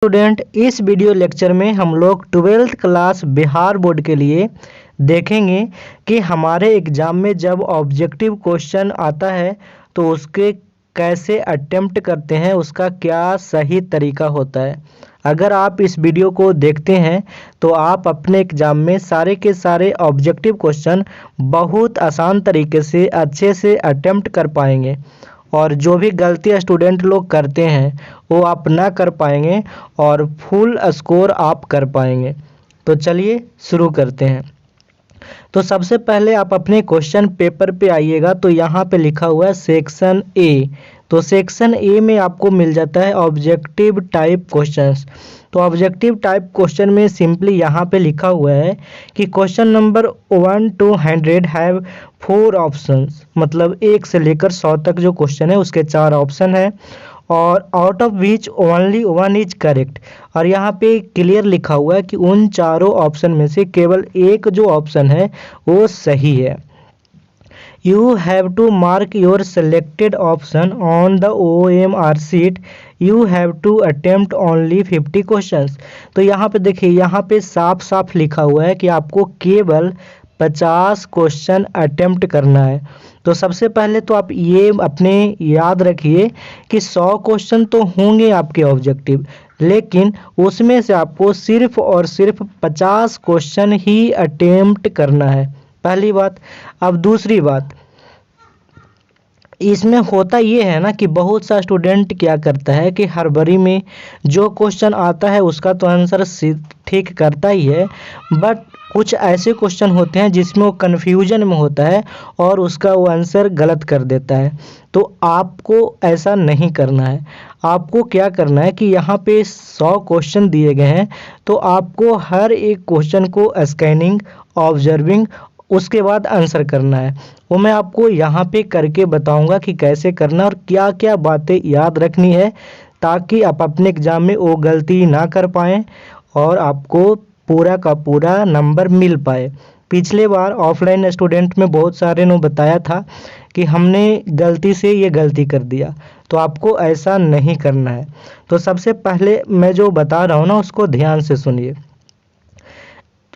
Student, इस video lecture में हम लोग 12th क्लास बिहार बोर्ड के लिए देखेंगे कि हमारे एग्ज़ाम में जब ऑब्जेक्टिव क्वेश्चन आता है तो उसके कैसे अटेम्प्ट करते हैं, उसका क्या सही तरीका होता है। अगर आप इस वीडियो को देखते हैं तो आप अपने एग्ज़ाम में सारे के सारे ऑब्जेक्टिव क्वेश्चन बहुत आसान तरीके से अच्छे से अटेम्प्ट कर पाएंगे और जो भी गलती स्टूडेंट लोग करते हैं वो आप ना कर पाएंगे और फुल स्कोर आप कर पाएंगे। तो चलिए शुरू करते हैं। तो सबसे पहले आप अपने क्वेश्चन पेपर पे आइएगा तो यहाँ पे लिखा हुआ है सेक्शन ए। तो सेक्शन ए में आपको मिल जाता है ऑब्जेक्टिव टाइप क्वेश्चंस। तो ऑब्जेक्टिव टाइप क्वेश्चन में सिंपली यहाँ पे लिखा हुआ है कि question number 1 to 100 have 4 options, मतलब 1 से लेकर 100 तक जो क्वेश्चन है उसके 4 ऑप्शन है और out of which only 1 is correct. और यहाँ पे क्लियर लिखा हुआ है कि उन चारों ऑप्शन में से केवल एक जो ऑप्शन है वो सही है। You have to mark your selected option on the OMR sheet. You have to attempt only 50 questions. तो यहाँ पे देखिए, यहाँ पे साफ साफ लिखा हुआ है कि आपको केवल 50 क्वेश्चन अटेम्प्ट करना है। तो सबसे पहले तो आप ये अपने याद रखिए कि 100 क्वेश्चन तो होंगे आपके ऑब्जेक्टिव, लेकिन उसमें से आपको सिर्फ और सिर्फ 50 क्वेश्चन ही अटेम्प्ट करना है, पहली बात। अब दूसरी बात, इसमें होता ये है ना कि बहुत सा स्टूडेंट क्या करता है कि हड़बड़ी में जो क्वेश्चन आता है उसका तो आंसर ठीक करता ही है, बट कुछ ऐसे क्वेश्चन होते हैं जिसमें वो कन्फ्यूजन में होता है और उसका वो आंसर गलत कर देता है। तो आपको ऐसा नहीं करना है। आपको क्या करना है कि यहाँ पे 100 क्वेश्चन दिए गए हैं तो आपको हर एक क्वेश्चन को स्कैनिंग, ऑब्जर्विंग, उसके बाद आंसर करना है। वो मैं आपको यहाँ पे करके बताऊंगा कि कैसे करना और क्या क्या बातें याद रखनी है ताकि आप अपने एग्ज़ाम में वो गलती ना कर पाएँ और आपको पूरा का पूरा नंबर मिल पाए। पिछले बार ऑफलाइन स्टूडेंट में बहुत सारे ने बताया था कि हमने गलती से ये गलती कर दिया, तो आपको ऐसा नहीं करना है। तो सबसे पहले मैं जो बता रहा हूँ ना उसको ध्यान से सुनिए।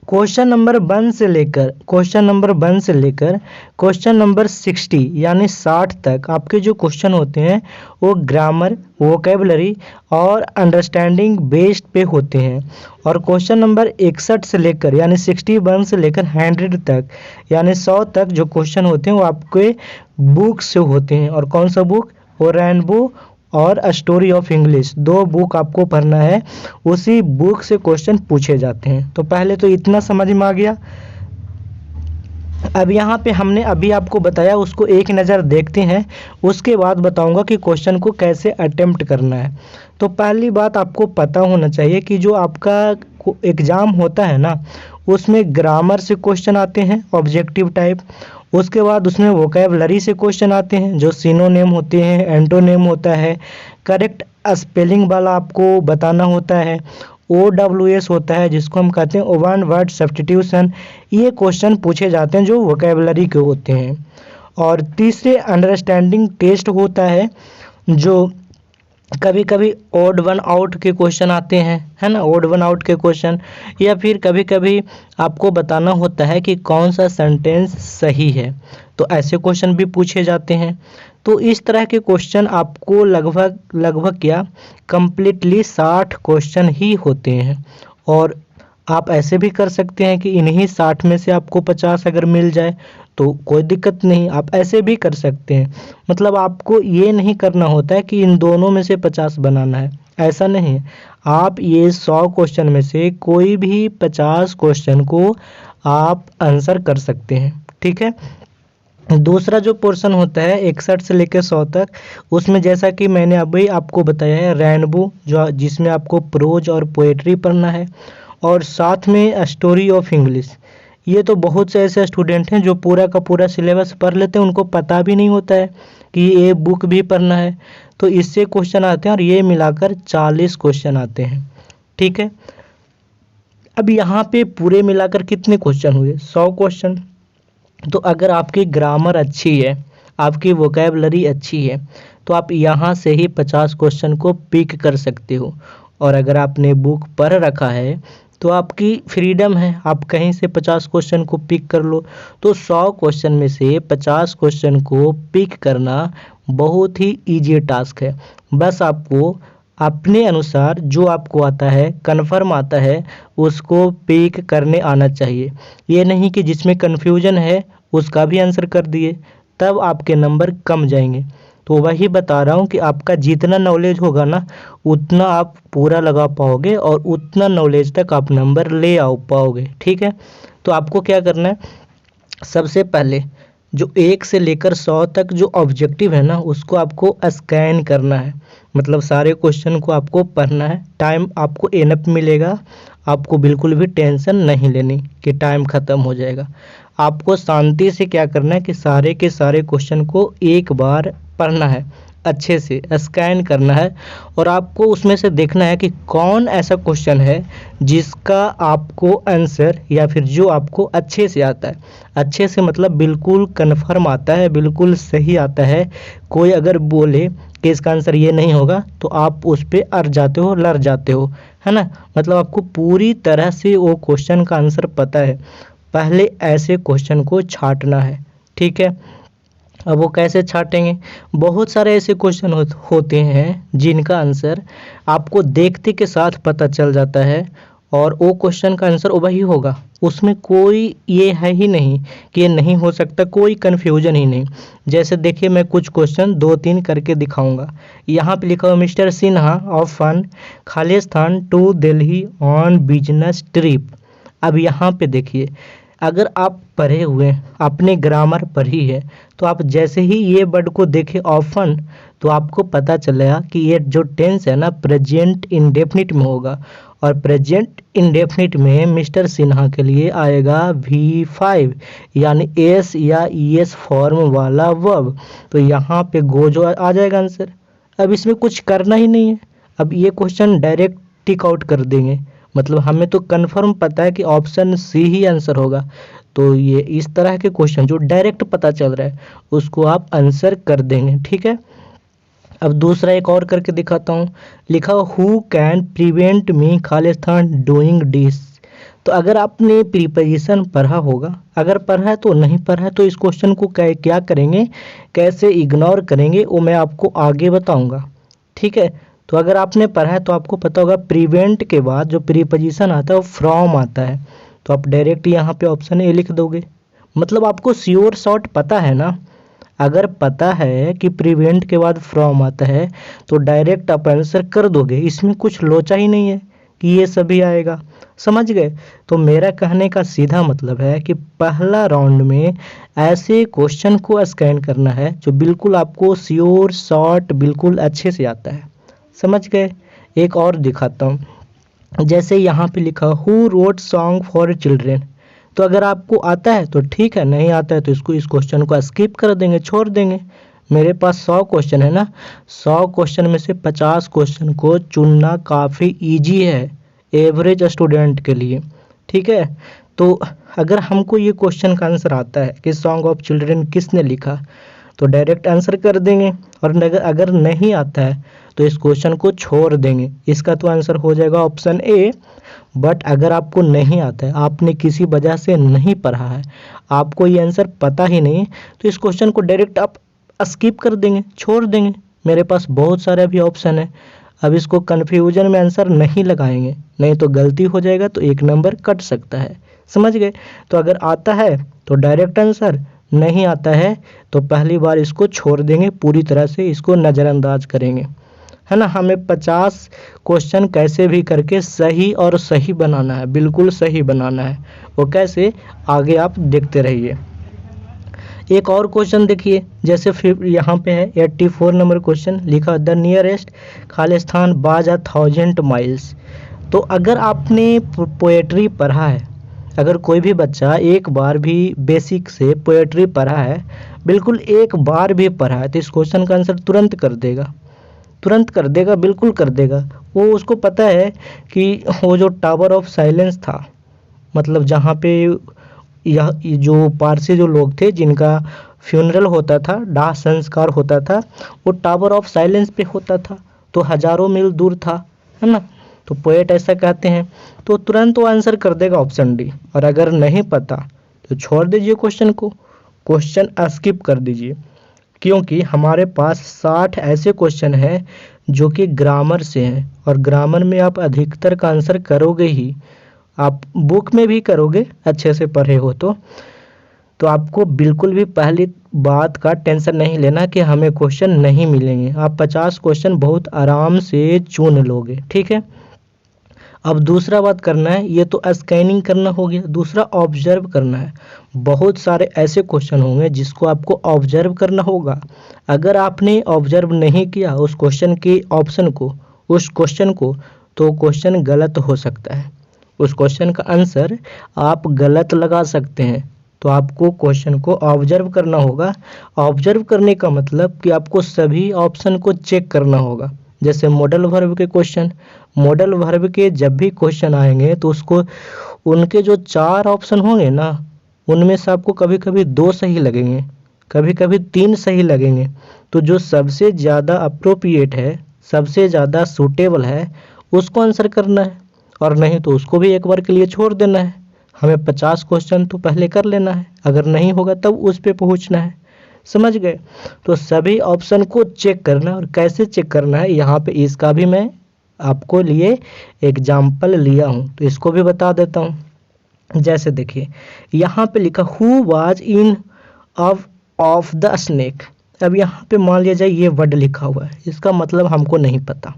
क्वेश्चन नंबर 1 से लेकर क्वेश्चन नंबर 60 यानी 60 तक आपके जो क्वेश्चन होते हैं वो ग्रामर, वोकेबलरी और अंडरस्टैंडिंग बेस्ड पे होते हैं। और क्वेश्चन नंबर 61 से लेकर यानी 61 से लेकर 100 तक यानी 100 तक जो क्वेश्चन होते हैं वो आपके बुक से होते हैं। और कौन सा बुक? वो रेनबो और स्टोरी ऑफ इंग्लिश, 2 बुक आपको पढ़ना है, उसी बुक से क्वेश्चन पूछे जाते हैं। तो पहले तो इतना समझ में आ गया। अब यहाँ पे हमने अभी आपको बताया उसको एक नज़र देखते हैं, उसके बाद बताऊंगा कि क्वेश्चन को कैसे अटेम्प्ट करना है। तो पहली बात आपको पता होना चाहिए कि जो आपका एग्ज़ाम होता है ना उसमें ग्रामर से क्वेश्चन आते हैं ऑब्जेक्टिव टाइप, उसके बाद उसमें वोकैबलरी से क्वेश्चन आते हैं जो सिनोनिम होते हैं, एंटोनिम होता है, करेक्ट स्पेलिंग वाला आपको बताना होता है, OWS होता है जिसको हम कहते हैं वन वर्ड सब्स्टिट्यूशन। ये क्वेश्चन पूछे जाते हैं जो वोकैबलरी के होते हैं। और तीसरे अंडरस्टैंडिंग टेस्ट होता है जो कभी कभी ओड वन आउट के क्वेश्चन आते हैं, है ना, ओड वन आउट के क्वेश्चन, या फिर कभी कभी आपको बताना होता है कि कौन सा सेंटेंस सही है, तो ऐसे क्वेश्चन भी पूछे जाते हैं। तो इस तरह के क्वेश्चन आपको लगभग क्या कम्प्लीटली 60 क्वेश्चन ही होते हैं। और आप ऐसे भी कर सकते हैं कि इन्हीं 60 में से आपको 50 अगर मिल जाए तो कोई दिक्कत नहीं, आप ऐसे भी कर सकते हैं। मतलब आपको ये नहीं करना होता है कि इन दोनों में से 50 बनाना है, ऐसा नहीं। आप ये 100 क्वेश्चन में से कोई भी 50 क्वेश्चन को आप आंसर कर सकते हैं, ठीक है। दूसरा जो पोर्शन होता है 61 से लेकर 100 तक, उसमें जैसा कि मैंने अभी आपको बताया है रेनबो, जो जिसमें आपको प्रोज और पोएट्री पढ़ना है, और साथ में स्टोरी ऑफ इंग्लिश। ये तो बहुत से ऐसे स्टूडेंट हैं जो पूरा का पूरा सिलेबस पढ़ लेते हैं, उनको पता भी नहीं होता है कि ये बुक भी पढ़ना है, तो इससे क्वेश्चन आते हैं और ये मिलाकर 40 क्वेश्चन आते हैं, ठीक है। अब यहाँ पे पूरे मिलाकर कितने क्वेश्चन हुए? 100 क्वेश्चन। तो अगर आपकी ग्रामर अच्छी है, आपकी वोकैबलरी अच्छी है, तो आप यहाँ से ही 50 क्वेश्चन को पिक कर सकते हो। और अगर आपने बुक पढ़ रखा है तो आपकी फ्रीडम है, आप कहीं से 50 क्वेश्चन को पिक कर लो। तो 100 क्वेश्चन में से 50 क्वेश्चन को पिक करना बहुत ही ईजी टास्क है। बस आपको अपने अनुसार जो आपको आता है, कन्फर्म आता है, उसको पिक करने आना चाहिए। ये नहीं कि जिसमें कन्फ्यूजन है उसका भी आंसर कर दिए, तब आपके नंबर कम जाएंगे। तो वही बता रहा हूँ कि आपका जितना नॉलेज होगा ना, उतना आप पूरा लगा पाओगे और उतना नॉलेज तक आप नंबर ले आ पाओगे। ठीक है, तो आपको क्या करना है, सबसे पहले जो 1 से लेकर 100 तक जो ऑब्जेक्टिव है ना, उसको आपको स्कैन करना है। मतलब सारे क्वेश्चन को आपको पढ़ना है। टाइम आपको एनफ मिलेगा, आपको बिल्कुल भी टेंशन नहीं लेनी कि टाइम ख़त्म हो जाएगा। आपको शांति से क्या करना है कि सारे के सारे क्वेश्चन को एक बार पढ़ना है, अच्छे से स्कैन करना है, और आपको उसमें से देखना है कि कौन ऐसा क्वेश्चन है जिसका आपको आंसर या फिर जो आपको अच्छे से आता है। अच्छे से मतलब बिल्कुल कन्फर्म आता है, बिल्कुल सही आता है। कोई अगर बोले कि इसका आंसर ये नहीं होगा तो आप उस पर अड़ जाते हो, लड़ जाते हो, है ना। मतलब आपको पूरी तरह से वो क्वेश्चन का आंसर पता है। पहले ऐसे क्वेश्चन को छांटना है। ठीक है, अब वो कैसे छांटेंगे, बहुत सारे ऐसे क्वेश्चन होते हैं जिनका आंसर आपको देखते के साथ पता चल जाता है, और वो क्वेश्चन का आंसर वही होगा। उसमें कोई ये है ही नहीं कि ये नहीं हो सकता, कोई कन्फ्यूजन ही नहीं। जैसे देखिए, मैं कुछ क्वेश्चन 2-3 करके दिखाऊंगा। यहाँ पे लिखा हुआ mister Sinha off fun Khalistan to Delhi on business trip. अब यहाँ पे देखिए, अगर आप पढ़े हुए आपने ग्रामर पढ़ी है तो आप जैसे ही ये वर्ड को देखे ऑफन, तो आपको पता चलेगा कि ये जो टेंस है ना, प्रेजेंट इंडेफिनिट में होगा। और प्रेजेंट इंडेफिनिट में मिस्टर सिन्हा के लिए आएगा V5 यानी एस या ईएस फॉर्म वाला वर्ब। तो यहाँ पे गो जो आ जाएगा आंसर। अब इसमें कुछ करना ही नहीं है। अब ये क्वेश्चन डायरेक्ट टिक आउट कर देंगे। मतलब हमें तो कंफर्म पता है कि ऑप्शन सी ही आंसर होगा। तो ये इस तरह के क्वेश्चन जो डायरेक्ट पता चल रहा है उसको आप आंसर कर देंगे। ठीक है, अब दूसरा एक और करके दिखाता हूँ। लिखा who can prevent me Khalistan doing this. तो अगर आपने प्रीपोजिशन पढ़ा होगा, अगर पढ़ा है तो नहीं पढ़ा है तो इस क्वेश्चन को क्या करेंगे, कैसे इग्नोर करेंगे, वो मैं आपको आगे बताऊंगा। ठीक है, तो अगर आपने पढ़ा है तो आपको पता होगा प्रिवेंट के बाद जो प्रीपोजिशन आता है वो फ्रॉम आता है। तो आप डायरेक्ट यहाँ पे ऑप्शन ए लिख दोगे। मतलब आपको श्योर शॉर्ट पता है ना। अगर पता है कि प्रिवेंट के बाद फ्रॉम आता है तो डायरेक्ट आप आंसर कर दोगे। इसमें कुछ लोचा ही नहीं है कि ये सभी आएगा। समझ गए। तो मेरा कहने का सीधा मतलब है कि पहला राउंड में ऐसे क्वेश्चन को स्कैन करना है जो बिल्कुल आपको श्योर शॉर्ट बिल्कुल अच्छे से आता है। समझ गए। एक और दिखाता हूँ। जैसे यहाँ पे लिखा who wrote song for children. तो अगर आपको आता है तो ठीक है, नहीं आता है तो इस क्वेश्चन को स्किप कर देंगे, छोड़ देंगे। मेरे पास 100 क्वेश्चन है ना, 100 क्वेश्चन में से 50 क्वेश्चन को चुनना काफ़ी इजी है एवरेज स्टूडेंट के लिए। ठीक है, तो अगर हमको ये क्वेश्चन का आंसर आता है कि सॉन्ग ऑफ चिल्ड्रेन किसने लिखा, तो डायरेक्ट आंसर कर देंगे। और अगर नहीं आता है तो इस क्वेश्चन को छोड़ देंगे। इसका तो आंसर हो जाएगा ऑप्शन ए। बट अगर आपको नहीं आता है, आपने किसी वजह से नहीं पढ़ा है, आपको ये आंसर पता ही नहीं, तो इस क्वेश्चन को डायरेक्ट आप स्किप कर देंगे, छोड़ देंगे। मेरे पास बहुत सारे अभी ऑप्शन है। अब इसको कन्फ्यूजन में आंसर नहीं लगाएंगे, नहीं तो गलती हो जाएगा तो 1 नंबर कट सकता है। समझ गए। तो अगर आता है तो डायरेक्ट आंसर, नहीं आता है तो पहली बार इसको छोड़ देंगे, पूरी तरह से इसको नज़रअंदाज करेंगे, है ना। हमें 50 क्वेश्चन कैसे भी करके सही और सही बनाना है, बिल्कुल सही बनाना है। वो कैसे, आगे आप देखते रहिए। एक और क्वेश्चन देखिए, जैसे फिर यहाँ पे है 84 नंबर क्वेश्चन। लिखा द नियरेस्ट खालिस्तान बाज 1000 माइल्स। तो अगर आपने पोएट्री पढ़ा है, अगर कोई भी बच्चा एक बार भी बेसिक से पोएट्री पढ़ा है, बिल्कुल एक बार भी पढ़ा है, तो इस क्वेश्चन का आंसर तुरंत कर देगा, तुरंत कर देगा, बिल्कुल कर देगा। वो उसको पता है कि वो जो टावर ऑफ साइलेंस था, मतलब जहाँ पे यह जो पारसी जो लोग थे जिनका फ्यूनरल होता था, दाह संस्कार होता था, वो टावर ऑफ साइलेंस पे होता था, तो हजारों मील दूर था, है ना। तो पोएट ऐसा कहते हैं। तो तुरंत वो आंसर कर देगा ऑप्शन डी। और अगर नहीं पता तो छोड़ दीजिए क्वेश्चन को, क्वेश्चन स्किप कर दीजिए, क्योंकि हमारे पास 60 ऐसे क्वेश्चन हैं जो कि ग्रामर से हैं, और ग्रामर में आप अधिकतर का आंसर करोगे ही, आप बुक में भी करोगे अच्छे से पढ़े हो तो आपको बिल्कुल भी पहली बात का टेंशन नहीं लेना कि हमें क्वेश्चन नहीं मिलेंगे। आप 50 क्वेश्चन बहुत आराम से चुन लोगे, ठीक है। अब दूसरा बात करना है, ये तो स्कैनिंग करना हो गया, दूसरा ऑब्जर्व करना है। बहुत सारे ऐसे क्वेश्चन होंगे जिसको आपको ऑब्जर्व करना होगा। अगर आपने ऑब्जर्व नहीं किया उस क्वेश्चन के ऑप्शन को, उस क्वेश्चन को, तो क्वेश्चन गलत हो सकता है, उस क्वेश्चन का आंसर आप गलत लगा सकते हैं। तो आपको क्वेश्चन को ऑब्जर्व करना होगा। ऑब्जर्व करने का मतलब कि आपको सभी ऑप्शन को चेक करना होगा। जैसे मॉडल वर्ब के क्वेश्चन, मॉडल वर्ब के जब भी क्वेश्चन आएंगे तो उसको, उनके जो 4 ऑप्शन होंगे ना, उनमें से आपको कभी कभी 2 सही लगेंगे, कभी कभी 3 सही लगेंगे। तो जो सबसे ज़्यादा अप्रोप्रिएट है, सबसे ज़्यादा सूटेबल है, उसको आंसर करना है, और नहीं तो उसको भी एक बार के लिए छोड़ देना है। हमें 50 क्वेश्चन तो पहले कर लेना है, अगर नहीं होगा तब उस पे पहुंचना है, समझ गए। तो सभी ऑप्शन को चेक करना है, और कैसे चेक करना है यहाँ पे इसका भी मैं आपको लिए एग्जाम्पल लिया हूँ, तो इसको भी बता देता हूँ। जैसे देखिए यहाँ पे लिखा who was in of the snake. अब यहाँ पे मान लिया जाए ये वर्ड लिखा हुआ है, इसका मतलब हमको नहीं पता।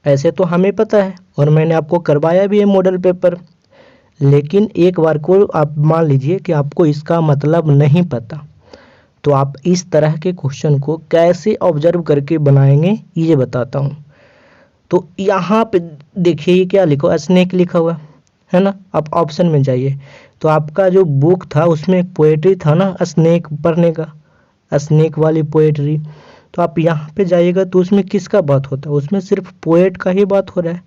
ऐसे तो हमें पता है और मैंने आपको करवाया भी है मॉडल पेपर, लेकिन एक बार को आप मान लीजिए कि आपको इसका मतलब नहीं पता, तो आप इस तरह के क्वेश्चन को कैसे ऑब्जर्व करके बनाएंगे ये बताता हूँ। तो यहाँ पे देखिए ये क्या लिखा, स्नेक लिखा हुआ है ना। आप ऑप्शन में जाइए, तो आपका जो बुक था उसमें एक पोएट्री था ना स्नेक पढ़ने का, स्नेक वाली पोएट्री। तो आप यहाँ पे जाइएगा तो उसमें किसका बात होता है, उसमें सिर्फ पोएट का ही बात हो रहा है,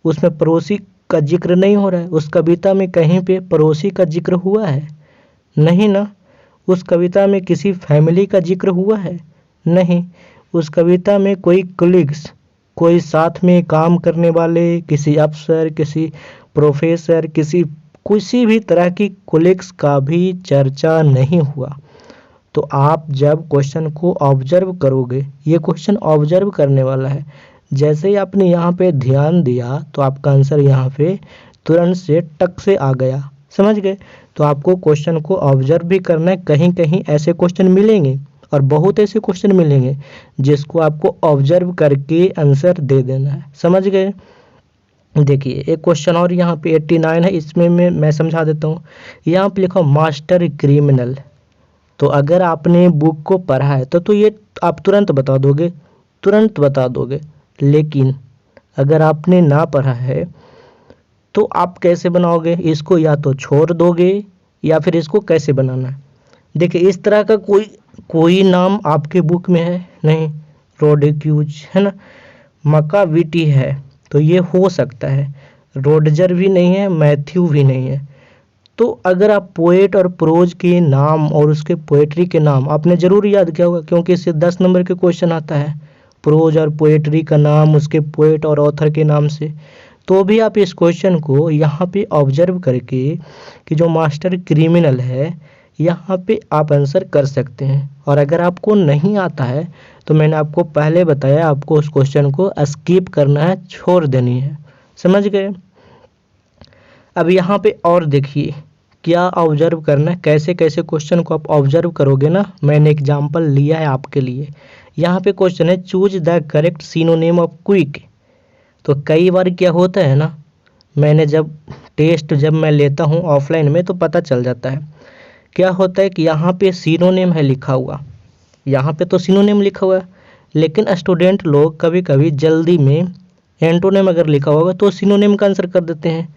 उसमें पड़ोसी का जिक्र नहीं हो रहा है। उस कविता में कहीं पे पड़ोसी का जिक्र हुआ है? नहीं ना। उस कविता में किसी फैमिली का जिक्र हुआ है? नहीं। उस कविता में कोई कलीग्स, कोई साथ में काम करने वाले, किसी अफसर, किसी प्रोफेसर, किसी भी तरह की कलीग्स का भी चर्चा नहीं हुआ। तो आप जब क्वेश्चन को ऑब्जर्व करोगे, ये क्वेश्चन ऑब्जर्व करने वाला है, जैसे ही आपने यहाँ पे ध्यान दिया तो आपका आंसर यहाँ पे तुरंत से टक से आ गया, समझ गए। तो आपको क्वेश्चन को ऑब्जर्व भी करना है। कहीं कहीं ऐसे क्वेश्चन मिलेंगे और बहुत ऐसे क्वेश्चन मिलेंगे जिसको आपको ऑब्जर्व करके आंसर दे देना है, समझ गए। देखिए एक क्वेश्चन और यहाँ पे 89 है, इसमें मैं समझा देता हूँ। यहाँ पे लिखा मास्टर क्रिमिनल। तो अगर आपने बुक को पढ़ा है तो ये आप तुरंत बता दोगे, तुरंत बता दोगे। लेकिन अगर आपने ना पढ़ा है तो आप कैसे बनाओगे इसको, या तो छोड़ दोगे या फिर इसको कैसे बनाना है। देखिए इस तरह का कोई नाम आपके बुक में है नहीं, रोडक्यूज है ना, मकाविटी है, तो ये हो सकता है। रोडजर भी नहीं है, मैथ्यू भी नहीं है। तो अगर आप पोएट और प्रोज के नाम और उसके पोएट्री के नाम आपने ज़रूर याद किया होगा, क्योंकि इससे 10 नंबर के क्वेश्चन आता है, प्रोज और पोएट्री का नाम उसके पोएट और ऑथर के नाम से। तो भी आप इस क्वेश्चन को यहाँ पे ऑब्जर्व करके कि जो मास्टर क्रिमिनल है यहाँ पे आप आंसर कर सकते हैं। और अगर आपको नहीं आता है तो मैंने आपको पहले बताया, आपको उस क्वेश्चन को स्किप करना है, छोड़ देनी है, समझ गए। अब यहाँ पे और देखिए क्या ऑब्जर्व करना है, कैसे कैसे क्वेश्चन को आप ऑब्जर्व करोगे ना, मैंने एग्जाम्पल लिया है आपके लिए। यहाँ पे क्वेश्चन है choose the correct synonym of quick. तो कई बार क्या होता है ना, मैंने जब मैं लेता हूँ ऑफलाइन में तो पता चल जाता है। क्या होता है कि यहाँ पे सिनोनिम है लिखा हुआ, यहाँ पे तो सिनोनिम लिखा हुआ है, लेकिन स्टूडेंट लोग कभी कभी जल्दी में एंटोनिम अगर लिखा होगा तो सिनोनिम का आंसर कर देते हैं,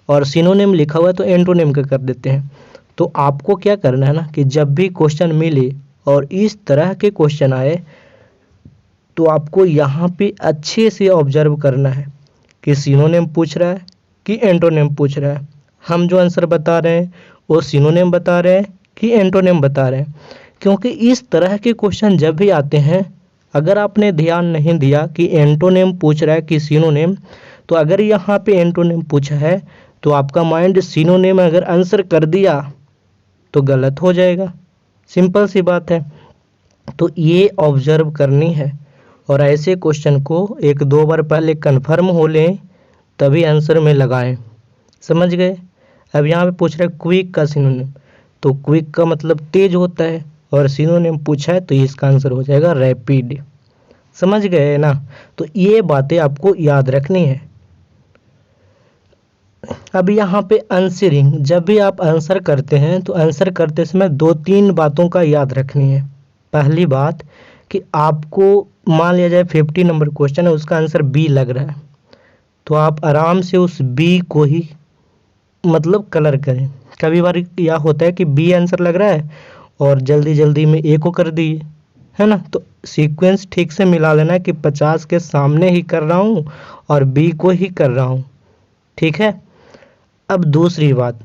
और सिनोनिम लिखा हुआ है तो एंटोनिम का कर देते हैं। तो आपको क्या करना है ना कि जब भी क्वेश्चन मिले और इस तरह के क्वेश्चन आए तो आपको यहाँ पे अच्छे से ऑब्जर्व करना है कि सिनोनिम पूछ रहा है कि एंटोनिम पूछ रहा है। हम जो आंसर बता रहे हैं वो सिनोनिम बता रहे हैं कि एंटोनिम बता रहे हैं। क्योंकि इस तरह के क्वेश्चन जब भी आते हैं, अगर आपने ध्यान नहीं दिया कि एंटोनिम पूछ रहा है कि सिनोनिम, तो अगर यहाँ पे एंटोनिम पूछा है तो आपका माइंड सिनोनिम अगर आंसर कर दिया तो गलत हो जाएगा, सिंपल सी बात है। तो ये ऑब्जर्व करनी है और ऐसे क्वेश्चन को 1-2 बार पहले कंफर्म हो लें तभी आंसर में लगाएं, समझ गए। अब यहाँ पे पूछ रहा है क्विक का सिनोनिम, तो क्विक का मतलब तेज होता है और सिनोनिम पूछा है तो इसका आंसर हो जाएगा रैपिड, समझ गए ना। तो ये बातें आपको याद रखनी है। अब यहाँ पे आंसरिंग, जब भी आप आंसर करते हैं तो आंसर करते समय 2-3 बातों का याद रखनी है। पहली बात कि आपको मान लिया जाए 50 नंबर क्वेश्चन है, उसका आंसर बी लग रहा है, तो आप आराम से उस बी को ही मतलब कलर करें। कभी बार यह होता है कि बी आंसर लग रहा है और जल्दी जल्दी में ए को कर दिए, है ना। तो सीक्वेंस ठीक से मिला लेना कि 50 के सामने ही कर रहा हूँ और बी को ही कर रहा हूँ, ठीक है। अब दूसरी बात,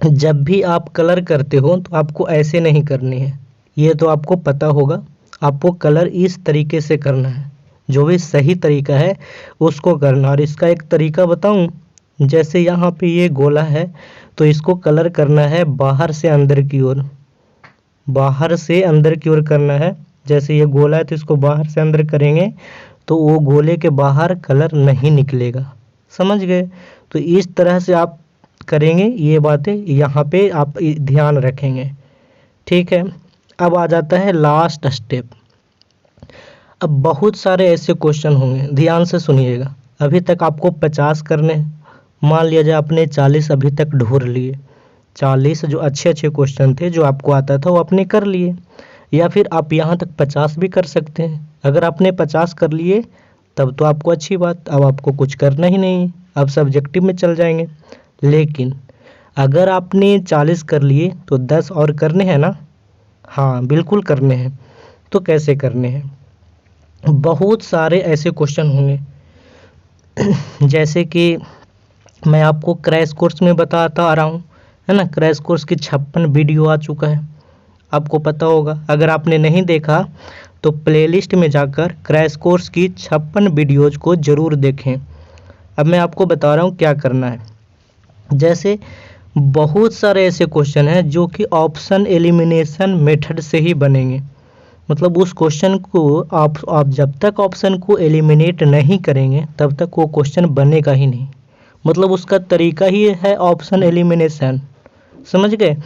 जब भी आप कलर करते हो तो आपको ऐसे नहीं करनी है, ये तो आपको पता होगा। आपको कलर इस तरीके से करना है, जो भी सही तरीका है उसको करना। और इसका एक तरीका बताऊं, जैसे यहाँ पे ये गोला है तो इसको कलर करना है बाहर से अंदर की ओर, बाहर से अंदर की ओर करना है। जैसे ये गोला है तो इसको बाहर से अंदर करेंगे तो वो गोले के बाहर कलर नहीं निकलेगा, समझ गए। तो इस तरह से आप करेंगे, ये बातें यहाँ पे आप ध्यान रखेंगे, ठीक है। अब आ जाता है लास्ट स्टेप। अब बहुत सारे ऐसे क्वेश्चन होंगे, ध्यान से सुनिएगा। अभी तक आपको 50 करने, मान लिया जाए आपने 40 अभी तक ढूंढ लिए, 40 जो अच्छे अच्छे क्वेश्चन थे जो आपको आता था वो आपने कर लिए, या फिर आप यहाँ तक 50 भी कर सकते हैं। अगर आपने 50 कर लिए तब तो आपको अच्छी बात, अब आपको कुछ करना ही नहीं, अब सब्जेक्टिव में चल जाएंगे। लेकिन अगर आपने 40 कर लिए तो 10 और करने हैं ना, हाँ बिल्कुल करने हैं। तो कैसे करने हैं, बहुत सारे ऐसे क्वेश्चन होंगे जैसे कि मैं आपको क्रैश कोर्स में बताता आ रहा हूँ, है ना। क्रैश कोर्स की 56 वीडियो आ चुका है, आपको पता होगा। अगर आपने नहीं देखा तो प्लेलिस्ट में जाकर क्रैश कोर्स की 56 वीडियोज को ज़रूर देखें। अब मैं आपको बता रहा हूँ क्या करना है। जैसे बहुत सारे ऐसे क्वेश्चन हैं जो कि ऑप्शन एलिमिनेशन मेथड से ही बनेंगे, मतलब उस क्वेश्चन को आप जब तक ऑप्शन को एलिमिनेट नहीं करेंगे तब तक वो क्वेश्चन बनेगा ही नहीं, मतलब उसका तरीका ही है ऑप्शन एलिमिनेशन, समझ गए।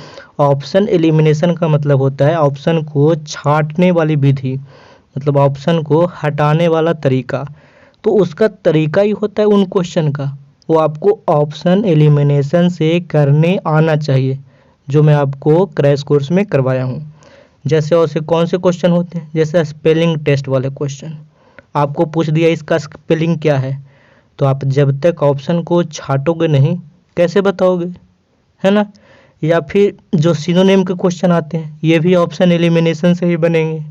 ऑप्शन एलिमिनेशन का मतलब होता है ऑप्शन को छांटने वाली विधि, मतलब ऑप्शन को हटाने वाला तरीका। तो उसका तरीका ही होता है उन क्वेश्चन का, वो आपको ऑप्शन एलिमिनेशन से करने आना चाहिए, जो मैं आपको क्रैश कोर्स में करवाया हूँ। जैसे और से कौन से क्वेश्चन होते हैं, जैसे स्पेलिंग टेस्ट वाले क्वेश्चन, आपको पूछ दिया इसका स्पेलिंग क्या है, तो आप जब तक ऑप्शन को छांटोगे नहीं कैसे बताओगे, है ना। या फिर जो सिनोनिम के क्वेश्चन आते हैं ये भी ऑप्शन एलिमिनेशन से ही बनेंगे,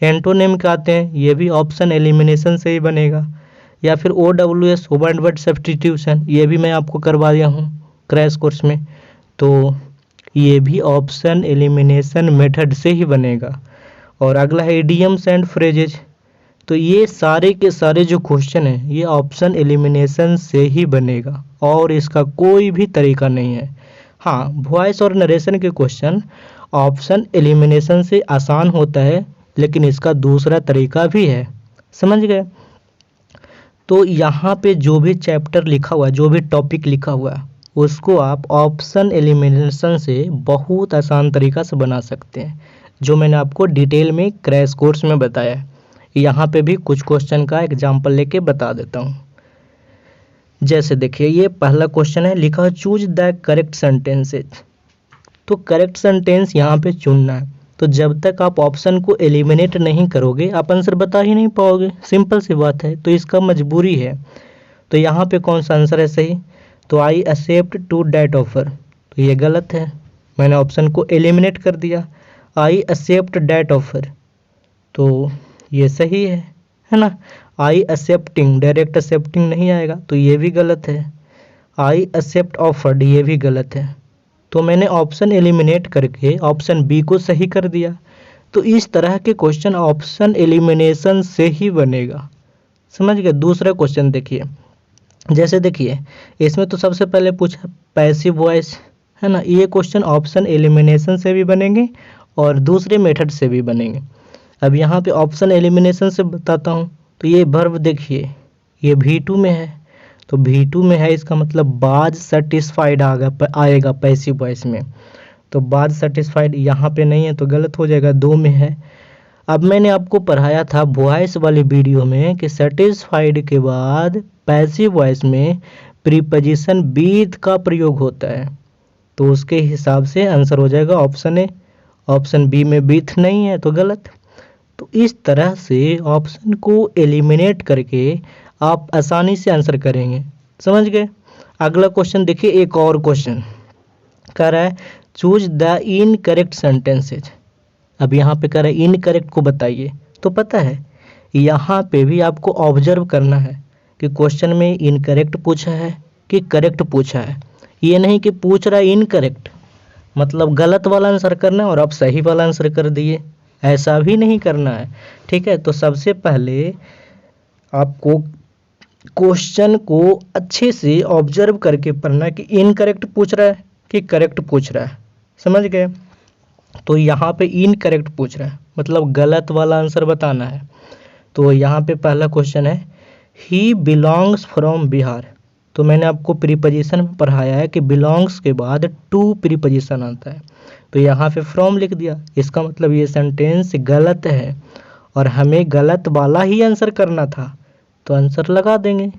एंटोनिम के आते हैं ये भी ऑप्शन एलिमिनेशन से ही बनेगा। या फिर OWS वन वर्ड सब्स्टिट्यूशन, ये भी मैं आपको करवा दिया हूँ क्रैश कोर्स में, तो ये भी ऑप्शन एलिमिनेशन मेथड से ही बनेगा। और अगला है इडियम्स एंड फ्रेजेज, तो ये सारे के सारे जो क्वेश्चन हैं ये ऑप्शन एलिमिनेशन से ही बनेगा और इसका कोई भी तरीका नहीं है। हाँ, वॉइस और नरेशन के क्वेश्चन ऑप्शन एलिमिनेशन से आसान होता है, लेकिन इसका दूसरा तरीका भी है, समझ गए। तो यहाँ पे जो भी चैप्टर लिखा हुआ है, जो भी टॉपिक लिखा हुआ है, उसको आप ऑप्शन एलिमिनेशन से बहुत आसान तरीका से बना सकते हैं, जो मैंने आपको डिटेल में क्रैश कोर्स में बताया है। यहाँ पे भी कुछ क्वेश्चन का एग्जाम्पल लेके बता देता हूँ। जैसे देखिए ये पहला क्वेश्चन है, लिखा चूज द करेक्ट सेंटेंसेज, तो करेक्ट सेंटेंस यहाँ पे चुनना है। तो जब तक आप ऑप्शन को एलिमिनेट नहीं करोगे आप आंसर बता ही नहीं पाओगे, सिंपल सी बात है, तो इसका मजबूरी है। तो यहाँ पे कौन सा आंसर है सही, तो I accept to that offer, तो ये गलत है, मैंने ऑप्शन को एलिमिनेट कर दिया। आई एक्सेप्ट डैट ऑफर, तो ये सही है ना। आई एक्सेप्टिंग, डायरेक्ट एक्सेप्टिंग नहीं आएगा, तो ये भी गलत है। आई एक्सेप्ट ऑफर्ड, ये भी गलत है। तो मैंने ऑप्शन एलिमिनेट करके ऑप्शन बी को सही कर दिया। तो इस तरह के क्वेश्चन ऑप्शन एलिमिनेशन से ही बनेगा, समझ गए। दूसरा क्वेश्चन देखिए, जैसे देखिए इसमें तो सबसे पहले पूछा पैसिव वॉइस, है ना। ये क्वेश्चन ऑप्शन एलिमिनेशन से भी बनेंगे और दूसरे मेथड से भी बनेंगे। अब यहाँ पे ऑप्शन एलिमिनेशन से बताता हूँ। तो ये वर्ब देखिए ये V2 में है, तो V2 में है इसका मतलब बाज सेटिस्फाइड आएगा पैसिव वॉइस में। तो बाज सेटिस्फाइड यहाँ पे नहीं है तो गलत हो जाएगा, 2 में है। अब मैंने आपको पढ़ाया था वॉइस वाली वीडियो में कि सेटिस्फाइड के बाद पैसिव वॉइस में प्रीपोजिशन विद का प्रयोग होता है, तो उसके हिसाब से आंसर हो जाएगा ऑप्शन ए। ऑप्शन बी में विथ नहीं है तो गलत। तो इस तरह से ऑप्शन को एलिमिनेट करके आप आसानी से आंसर करेंगे, समझ गए। अगला क्वेश्चन देखिए, एक और क्वेश्चन कह रहा है चूज द इनकरेक्ट सेंटेंसेज। अब यहाँ पे कह रहा है इनकरेक्ट को बताइए। तो पता है यहाँ पे भी आपको ऑब्जर्व करना है कि क्वेश्चन में इनकरेक्ट पूछा है कि करेक्ट पूछा है। ये नहीं कि पूछ रहा है इनकरेक्ट मतलब गलत वाला आंसर करना है और आप सही वाला आंसर कर दिए, ऐसा भी नहीं करना है, ठीक है। तो सबसे पहले आपको क्वेश्चन को अच्छे से ऑब्जर्व करके पढ़ना कि इनकरेक्ट पूछ रहा है कि करेक्ट पूछ रहा है, समझ गए। तो यहाँ पे इनकरेक्ट पूछ रहा है मतलब गलत वाला आंसर बताना है। तो यहाँ पे पहला क्वेश्चन है ही बिलोंग्स फ्रॉम बिहार। तो मैंने आपको प्रीपोजिशन में पढ़ाया है कि बिलोंग्स के बाद टू प्रीपोजिशन आता है, तो यहाँ पे फ्रॉम लिख दिया। इसका मतलब ये सेंटेंस गलत है और हमें गलत वाला ही आंसर करना था, तो आंसर लगा देंगे,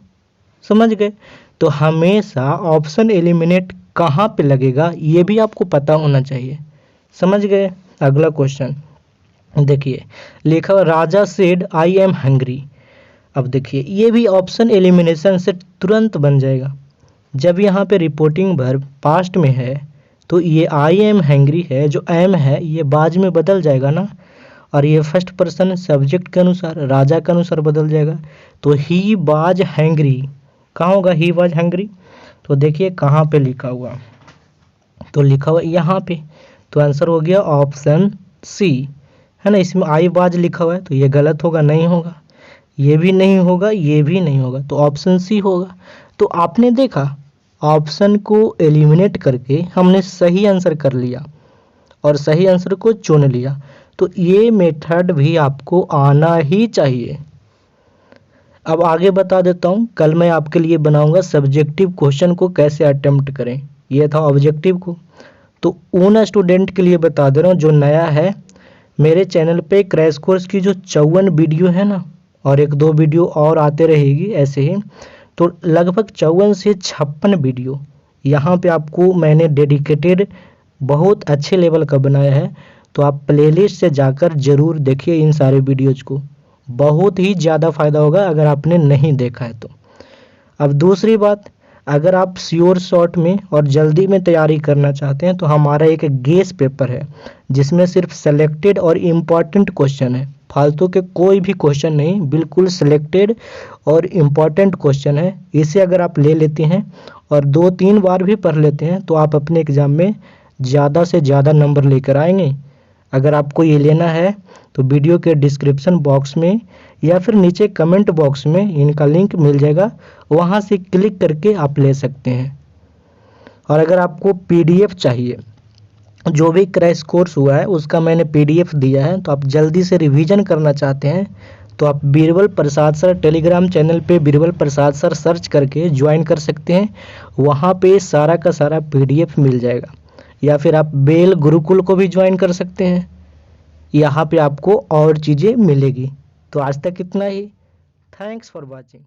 समझ गए। तो हमेशा ऑप्शन एलिमिनेट कहाँ पे लगेगा ये भी आपको पता होना चाहिए, समझ गए। अगला क्वेश्चन देखिए लिखा हुआ राजा सेड आई एम हंग्री। अब देखिए ये भी ऑप्शन एलिमिनेशन से तुरंत बन जाएगा। जब यहाँ पे रिपोर्टिंग वर्ब पास्ट में है तो ये आई एम हैंग्री है, जो एम है ये बाज में बदल जाएगा ना, और ये फर्स्ट पर्सन सब्जेक्ट के अनुसार राजा के अनुसार बदल जाएगा। तो ही वाज हैंग्री कहाँ होगा, ही वाज हैंग्री। तो देखिए कहाँ पे लिखा हुआ, तो लिखा हुआ यहाँ पे, तो आंसर हो गया ऑप्शन सी, है ना। इसमें आई वाज लिखा हुआ है तो ये गलत होगा, नहीं होगा, ये भी नहीं होगा, ये भी नहीं होगा, तो ऑप्शन सी होगा। तो आपने देखा ऑप्शन को एलिमिनेट करके हमने सही आंसर कर लिया और सही आंसर को चुन लिया। तो ये मेथड भी आपको आना ही चाहिए। अब आगे बता देता हूँ, कल मैं आपके लिए बनाऊंगा सब्जेक्टिव क्वेश्चन को कैसे अटेम्प्ट करें, ये था ऑब्जेक्टिव को। तो उन स्टूडेंट के लिए बता दे रहा हूँ जो नया है, मेरे चैनल पे क्रैश कोर्स की जो 54 वीडियो है ना, और 1-2 वीडियो और आते रहेगी ऐसे ही, तो लगभग 54 से 56 वीडियो यहाँ पे आपको मैंने डेडिकेटेड बहुत अच्छे लेवल का बनाया है। तो आप प्लेलिस्ट से जाकर ज़रूर देखिए इन सारे वीडियोज़ को, बहुत ही ज़्यादा फ़ायदा होगा अगर आपने नहीं देखा है तो। अब दूसरी बात, अगर आप श्योर शॉर्ट में और जल्दी में तैयारी करना चाहते हैं तो हमारा एक गेस पेपर है जिसमें सिर्फ सेलेक्टेड और इम्पॉर्टेंट क्वेश्चन है, फालतू के कोई भी क्वेश्चन नहीं, बिल्कुल सिलेक्टेड और इम्पॉर्टेंट क्वेश्चन है। इसे अगर आप ले लेते हैं और 2-3 बार भी पढ़ लेते हैं तो आप अपने एग्ज़ाम में ज़्यादा से ज़्यादा नंबर लेकर आएंगे। अगर आपको ये लेना है तो वीडियो के डिस्क्रिप्शन बॉक्स में या फिर नीचे कमेंट बॉक्स में इनका लिंक मिल जाएगा, वहाँ से क्लिक करके आप ले सकते हैं। और अगर आपको PDF चाहिए, जो भी क्रैश कोर्स हुआ है उसका मैंने PDF दिया है, तो आप जल्दी से रिवीजन करना चाहते हैं तो आप बीरबल प्रसाद सर टेलीग्राम चैनल पे बीरबल प्रसाद सर सर्च करके ज्वाइन कर सकते हैं। वहाँ पे सारा का सारा PDF मिल जाएगा। या फिर आप बेल गुरुकुल को भी ज्वाइन कर सकते हैं, यहाँ पे आपको और चीज़ें मिलेगी। तो आज तक इतना ही, थैंक्स फॉर वॉचिंग।